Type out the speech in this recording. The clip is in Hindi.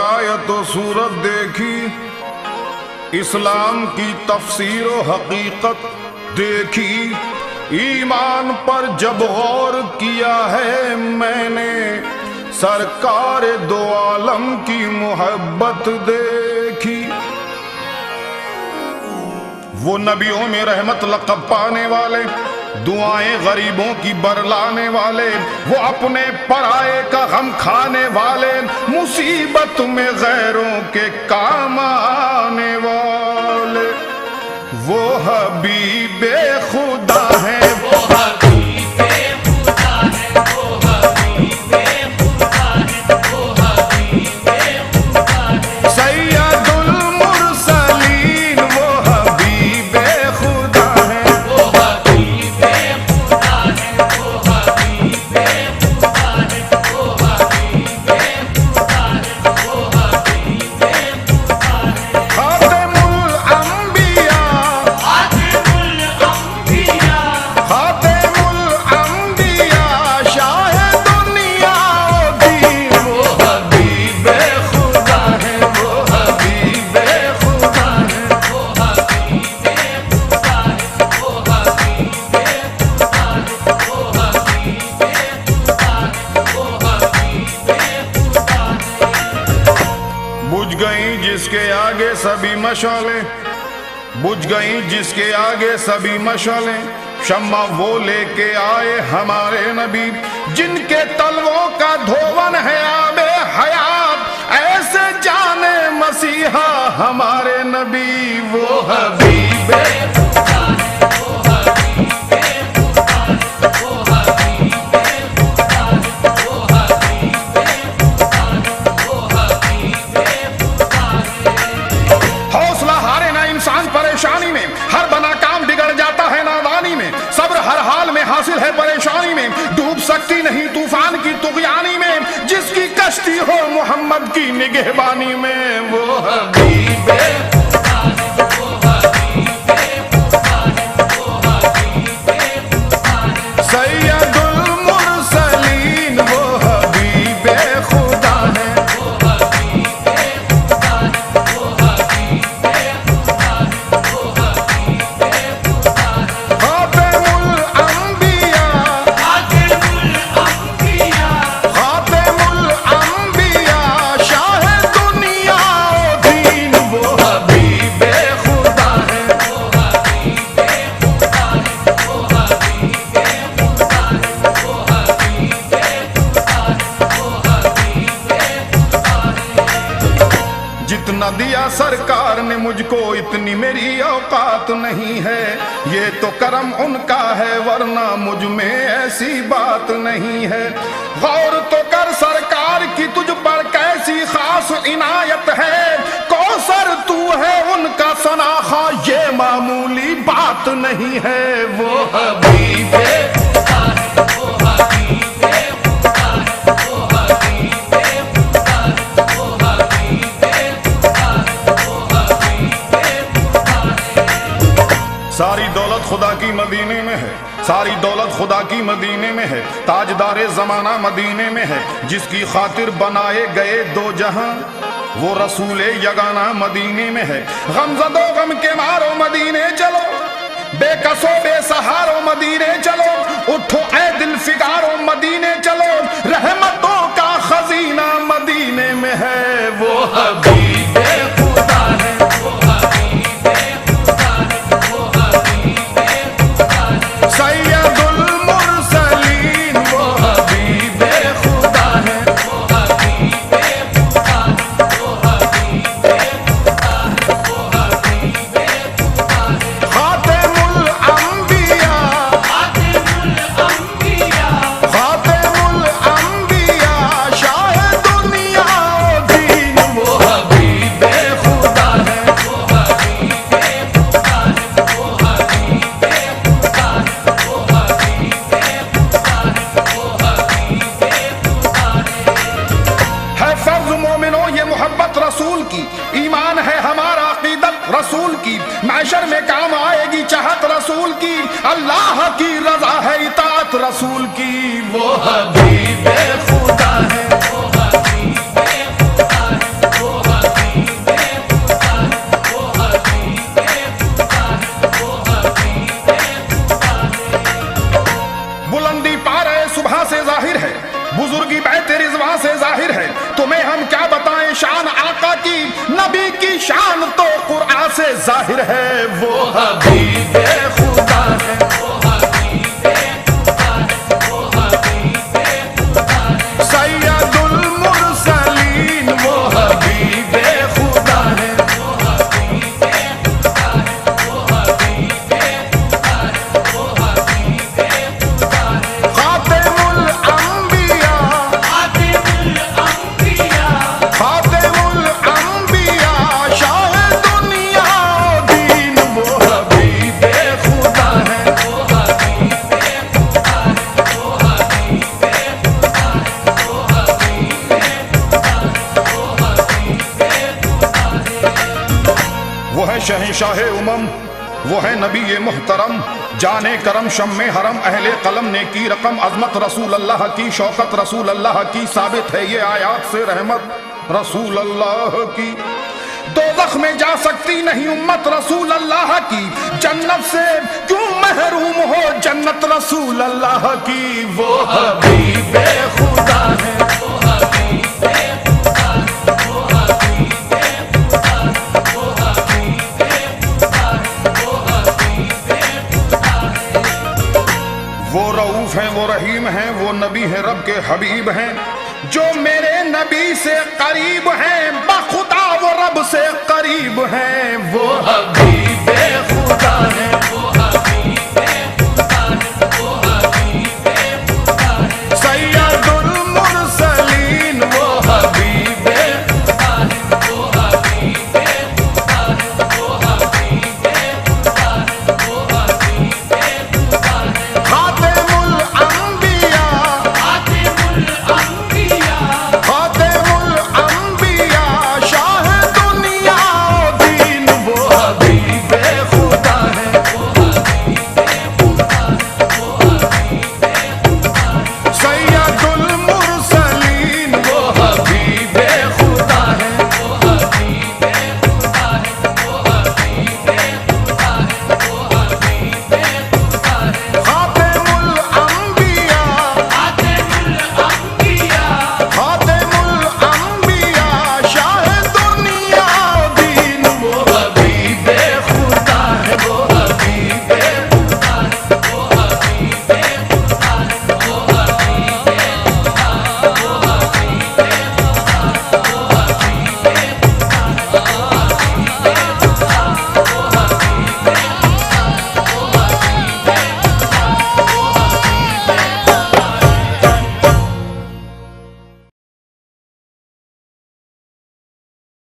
आयत व सूरत देखी, इस्लाम की तफसीर व हकीकत देखी, ईमान पर जब गौर किया है मैंने, सरकार दो आलम की मोहब्बत देखी। वो नबियों में रहमत लक़ब पाने वाले, दुआएं गरीबों की बरलाने वाले, वो अपने पराये का गम खाने वाले, मुसीबत में गैरों के काम आने वाले, वो हबीबे खुदा है, वो हबीबे खुदा है, वो हबीबे खुदा है, वो हबीबे खुदा है, सैयदुल मुरसलीन वो हबीबे खुदा है, वो हबीबे खुदा है, वो हबीबे खुदा है, वो हबीबे खुदा है, वो हबीबे खुदा है। खातिमुल अंबिया, खातिमुल अंबिया, खातिमुल अंबिया, शाहे दुनिया दी, वो हबीबे खुदा है, वो हबीबे खुदा है, वो हबीबे खुदा है, वो हबीबे खुदा है, वो हबीबे खुदा है, वो हबीबे खुदा है। बुझ गई जिसके आगे सभी मशाले, बुझ गई जिसके आगे सभी मशाले, शम्मा वो लेके आए हमारे नबी, जिनके तलवों का धोवन है आबे हयात, ऐसे जाने मसीहा हमारे नबी, वो हबीबे खुदा है, वो हबीबे खुदा है, वो हबीबे खुदा है, वो हबीबे खुदा है, वो हबीबे खुदा है। हौसला हारे ना इंसान परेशानी में, हर बना काम बिगड़ जाता है नादानी में, सब्र हर हाल में हासिल है परेशानी में, डूब सकती नहीं तूफान की तुगयानी में, जिसकी कश्ती हो मोहम्मद की निगहबानी में, वो हबीबे खुदा है, वो हबीबे खुदा है, वो हबीबे खुदा है, सैयदुल मुरसलीन वो हबीबे खुदा है, वो हबीबे खुदा है, वो हबीबे खुदा है, वो हबीबे खुदा है। खातिमुल अंबिया, खातिमुल अंबिया, खातिमुल अंबिया, शाहे दुनिया दीन वो हबीबे खुदा है, वो हबीबे खुदा है, वो हबीबे खुदा है, वो हबीबे खुदा है, वो हबीबे खुदा है। जितना दिया सरकार ने मुझको इतनी मेरी औकात नहीं है, ये तो करम उनका है वरना मुझ में ऐसी बात नहीं है। गौर तो कर सरकार की तुझ पर कैसी खास इनायत है, कौसर तू है उनका सनाखा ये मामूली बात नहीं है, वो हबीबे खुदा है, वो हबीबे खुदा है, वो हबीबे खुदा है, वो हबीबे खुदा है, वो हबीबे खुदा है। सारी दौलत खुदा की मदीने में है, सारी दौलत खुदा की मदीने में है, ताजदारे जमाना मदीने में है, जिसकी खातिर बनाए गए दो जहां वो रसूले यगाना मदीने में है। गमज़दो गम के मारो मदीने चलो, बेकसो बेसहारो मदीने चलो, उठो ऐ दिल फिगारो मदीने चलो, रहमतों का खजीना मदीने में है, वो हबीबे खुदा है, वो हबीबे खुदा है, वो हबीबे खुदा है, सैयदुल मुरसलीन वो हबीबे खुदा है, वो हबीबे खुदा है, वो हबीबे खुदा है, वो हबीबे खुदा है। खातिमुल अंबिया, खातिमुल अंबिया, खातिमुल अंबिया, शाहे दुनिया दीन वो हबीबे खुदा है, वो हबीबे खुदा है, वो हबीबे खुदा है, वो हबीबे खुदा है, वो हबीबे खुदा है। फर्ज मोमिनो ये मोहब्बत रसूल की, ईमान है हमारा अकीदत रसूल की, मैशर में काम आएगी चाहत रसूल की, अल्लाह की रजा है इताअत रसूल की, वो हबीबे खुदा है, वो हबीबे खुदा है, नबी की शान तो कुरान से जाहिर है, वो हबीब खुदा है, सैयदुल मुरसलीन, वो हबीब खुदा है, खातिमुल अंबिया, खातिमुल अंबिया, शाह दुनिया दीन, वो हबीब खुदा है, वो है शहंशाह उमम, वो है नबी ये मुहतरम, जाने करम शम्मे हरम, अहले कलम ने की रकम, अजमत रसूल अल्लाह की, शौकत रसूल अल्लाह की, साबित है ये आयात से रहमत रसूल अल्लाह की। दोज़ख में जा सकती नहीं उम्मत रसूल अल्लाह की, जन्नत से क्यों महरूम हो जन्नत रसूल अल्लाह की, वो हबीब खुदा है, वो रऊफ हैं, वो रहीम हैं, वो नबी है रब के हबीब हैं, जो मेरे नबी से करीब हैं, बखुदा वो रब से करीब हैं, वो हबीब